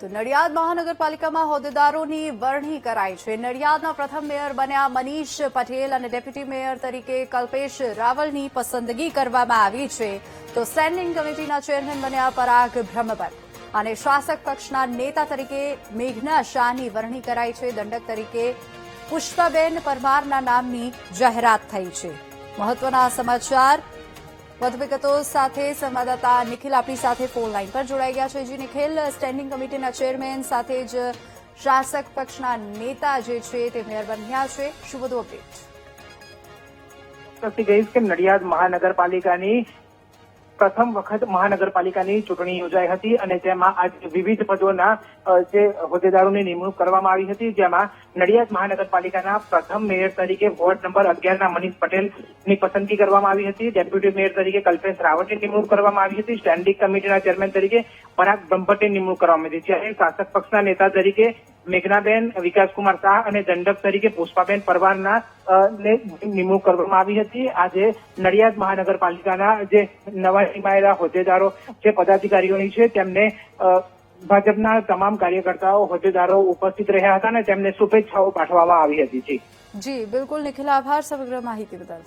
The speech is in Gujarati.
તો નડિયાદ મહાનગરપાલિકામાં હોદ્દેદારોની વરણી કરાઈ છે। નડિયાદના પ્રથમ મેયર બન્યા મનીષ પટેલ અને ડેપ્યુટી મેયર તરીકે કલ્પેશ રાવલની પસંદગી કરવામાં આવી છે। તો સ્ટેન્ડિંગ કમિટીના ચેરમેન બન્યા પરાગ બ્રહ્મભટ્ટ અને શાસક પક્ષના નેતા તરીકે મેઘના શાહની વરણી કરાઈ છે। દંડક તરીકે પુષ્પાબેન પરમારના નામની જાહેરાત થઈ છે। મહત્વના સમાચાર વધુ વિગતો સાથે સંવાદદાતા નિખિલ આપણી સાથે ફોન લાઈન પર જોડાઈ ગયા છે। જી નિખિલ, સ્ટેન્ડિંગ કમિટીના ચેરમેન સાથે જ શાસક પક્ષના નેતા જે છે તે મેયર બન્યા છે, શું વધુ અપડેટ? કહીશ કે નડિયાદ મહાનગરપાલિકાની પ્રથમ વખત મહાનગરપાલિકાની ચૂંટણી યોજાઈ હતી અને તેમાં આજે વિવિધ પદોના જે હોદ્દેદારોની નિમણૂક કરવામાં આવી હતી, જેમાં નડિયાદ મહાનગરપાલિકાના પ્રથમ મેયર તરીકે વોર્ડ નંબર 11ના મનીષ પટેલની પસંદગી કરવામાં આવી હતી। ડેપ્યુટી મેયર તરીકે કલ્પેશ રાવલની નિમણૂક કરવામાં આવી હતી। સ્ટેન્ડિંગ કમિટીના ચેરમેન તરીકે પરાગ બ્રહ્મભટ્ટની નિમણૂક કરવામાં આવી હતી। જ્યારે શાસક પક્ષના નેતા તરીકે મેઘનાબેન વિકાસકુમાર શાહ અને દંડક તરીકે પુષ્પાબેન પરમારના નિમણૂક કરવામાં આવી હતી। આજે નડિયાદ મહાનગરપાલિકાના જે નવા નિમાયેલા હોદ્દેદારો જે પદાધિકારીઓની છે તેમને ભાજપના તમામ કાર્યકર્તાઓ હોદ્દેદારો ઉપસ્થિત રહ્યા હતા અને તેમને શુભેચ્છાઓ પાઠવવામાં આવી હતી। જી બિલકુલ નિખિલ, આભાર સમગ્ર માહિતી બદલ।